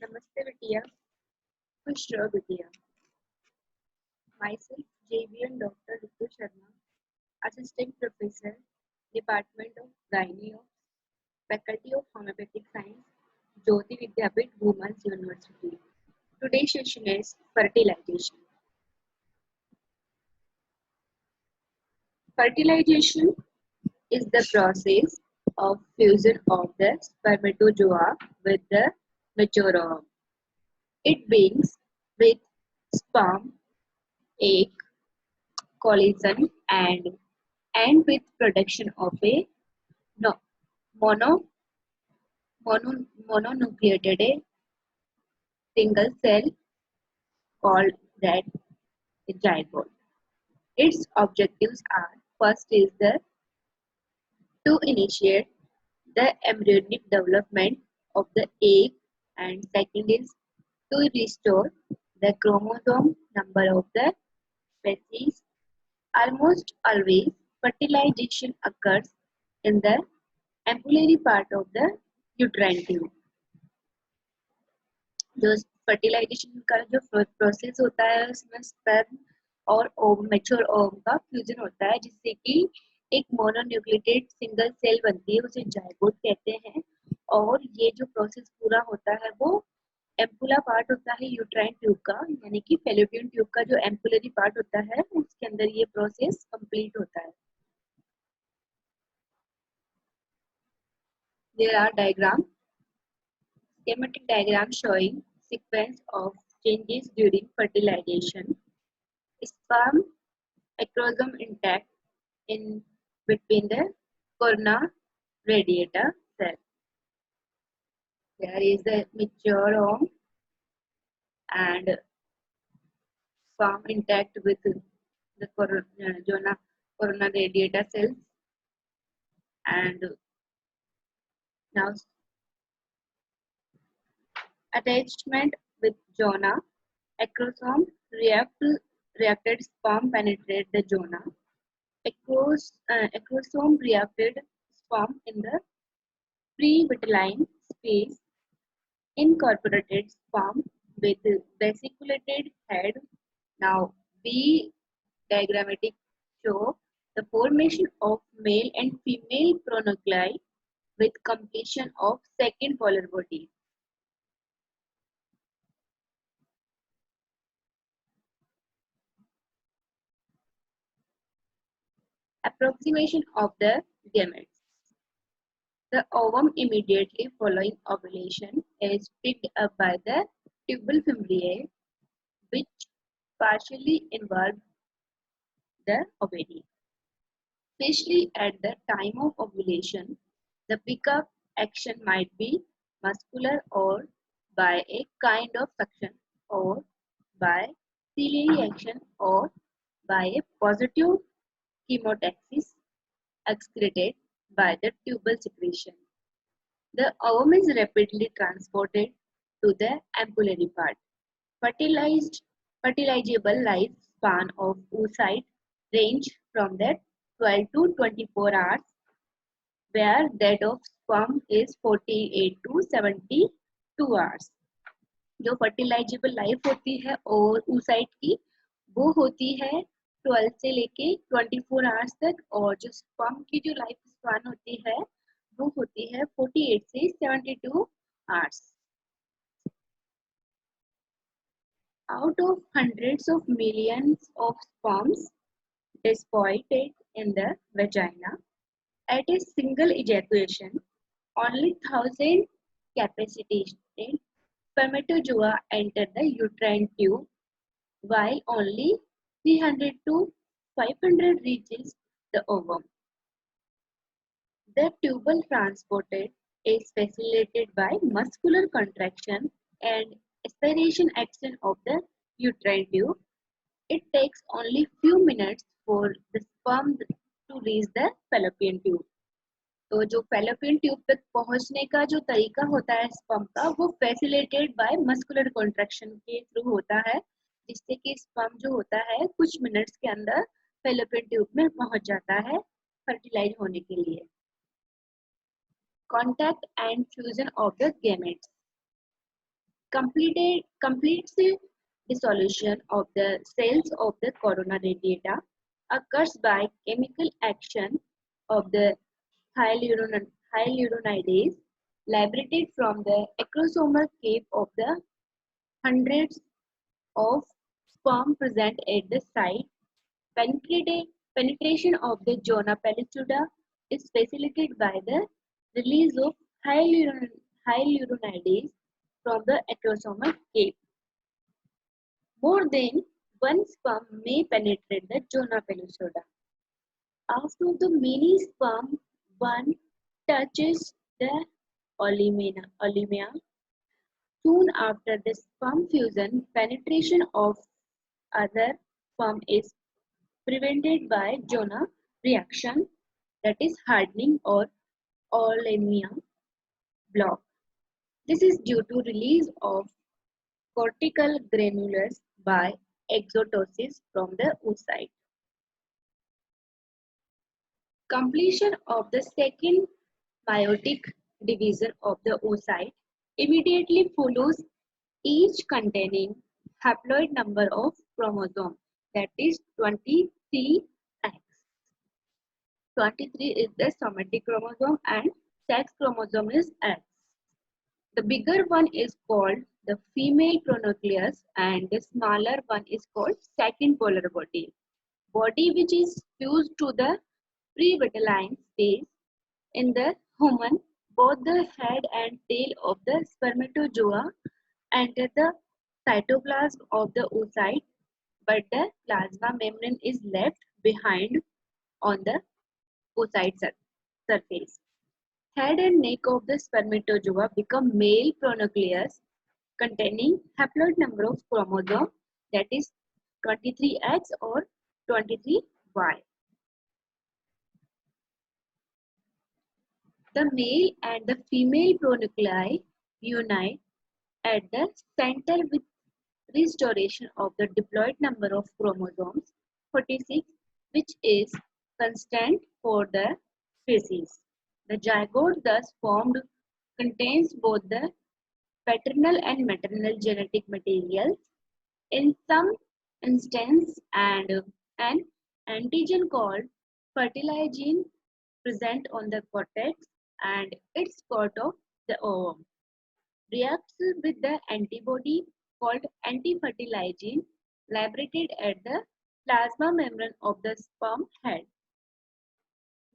Namaste Vidya, Pushra Vidya. Myself, JV'n Dr. RITU Sharma, Assistant Professor, Department of Gynae of Faculty of Homeopathic Science, JAYOTI VIDYAPEETH Women's University. Today's session is fertilization. Fertilization is the process of fusion of the spermatozoa with the mature ovum. It begins with sperm, egg, collision and with production of a no, mono, mononucleated single cell called that JAIPUR. Its objectives are: first is to initiate the embryonic development of the egg, and second is to restore the chromosome number of the species. Almost always, fertilization occurs in the ampullary part of the uterine tube. जो fertilisation का जो process होता है उसमें sperm और mature ovum का fusion होता है जिससे कि एक मोनोन्यूक्लिएटेड सिंगल सेल बनती है, उसे जाइगोट कहते हैं। और ये जो प्रोसेस पूरा होता है वो एम्पुला पार्ट होता है यूट्राइन ट्यूब का, यानी कि फेलोपियन ट्यूब का जो एम्पुलरी पार्ट होता है उसके अंदर ये प्रोसेस कंप्लीट होता है। There are diagrams, schematic diagram showing sequence of changes during fertilization. Sperm acrosome intact in between the corona radiata cell. There is the mature ovum and sperm intact with the corona radiata cells, and now attachment with zona. Acrosome reacted sperm penetrate the zona. Acrosome reacted sperm in the pre-vitelline space. Incorporated sperm with vesiculated head. Now B diagrammatic show the formation of male and female pronuclei with completion of second polar body. Approximation of the gametes. The ovum immediately following ovulation is picked up by the tubal fimbriae, which partially involve the ovary. Especially at the time of ovulation, the pickup action might be muscular or by a kind of suction, or by ciliary action, or by a positive chemotaxis excreted by the tubal secretion. The ovum is rapidly transported to the ampullary part. Fertilizable lifespan of oocyte range from the 12 to 24 hours, where that of sperm is 48 to 72 hours. जो फर्टिलाइजेबल life होती है और oocyte की वो होती है 12 से लेके 24 आवर्स तक, और जो स्पर्म की जो लाइफ स्पान होती है वो होती है 48 से 72 hours. Out of hundreds of millions of sperms deposited in the vagina, at a single ejaculation, only 1,000 capacitated spermatozoa enter the uterine tube, while only 300 to 500 reaches the ovum. The tubal transport is facilitated by muscular contraction and aspiration action of the uterine tube. It takes only few minutes for the sperm to reach the fallopian tube. तो जो fallopian tube तक पहुंचने का जो तरीका होता है sperm का वो फैसिलिटेटेड बाय मस्कुलर कॉन्ट्रैक्शन के थ्रू होता है, जिससे कि स्पर्म जो होता है कुछ मिनट्स के अंदर fallopian tube में पहुंच जाता है फर्टिलाइज होने के लिए. Contact and fusion of the gametes. completes the dissolution of the cells of the corona radiata occurs by chemical action of the hyaluronidase liberated from the acrosomal cape of the hundreds of sperm present at the site. Penetration of the zona pellucida is facilitated by the release of hyaluronidase from the acrosomal cape. More than one sperm may penetrate the zona pellucida. After the many sperm, one touches the olumina. Soon after the sperm fusion, penetration of other sperm is prevented by zona reaction, that is hardening or olumina block. This is due to release of cortical granules by exotosis from the oocyte. Completion of the second meiotic division of the oocyte immediately follows, each containing haploid number of chromosomes, that is 23x. 23 is the somatic chromosome and sex chromosome is X. The bigger one is called the female pronucleus and the smaller one is called second polar body. Body which is fused to the pre-vitelline space. In the human, both the head and tail of the spermatozoa enter the cytoplasm of the oocyte, but the plasma membrane is left behind on the oocyte surface. Head and neck of the spermatozoa become male pronucleus containing haploid number of chromosomes, that is 23X or 23Y. The male and the female pronuclei unite at the center with restoration of the diploid number of chromosomes 46, which is constant for the species. The zygote thus formed contains both the paternal and maternal genetic materials. In some instances, an antigen called fertilization present on the cortex and its coat of the ovum reacts with the antibody called anti-fertilization liberated at the plasma membrane of the sperm head.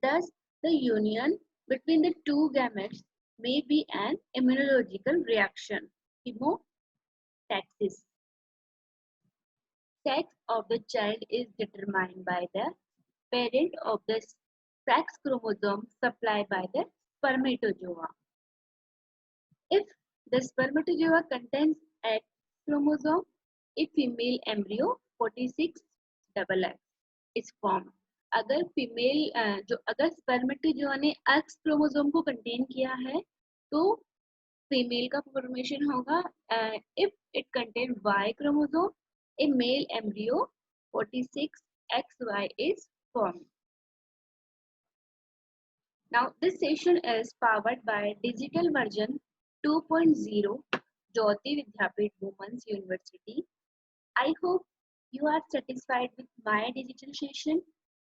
Thus, the union between the two gametes may be an immunological reaction, chemotaxis. Sex of the child is determined by the parent of the sex chromosome supplied by the spermatozoa. If the spermatozoa contains X chromosome, a female embryo 46XX is formed. अगर spermatozoa ने X chromosome को contain किया है तो female का formation होगा. If it contains Y chromosome, a male embryo 46XY is formed. Now this session is powered by digital version 2.0 JAYOTI VIDYAPEETH Women's University. I hope you are satisfied with my digital session.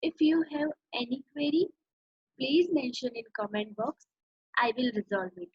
If you have any query, please mention in comment box. I will resolve it.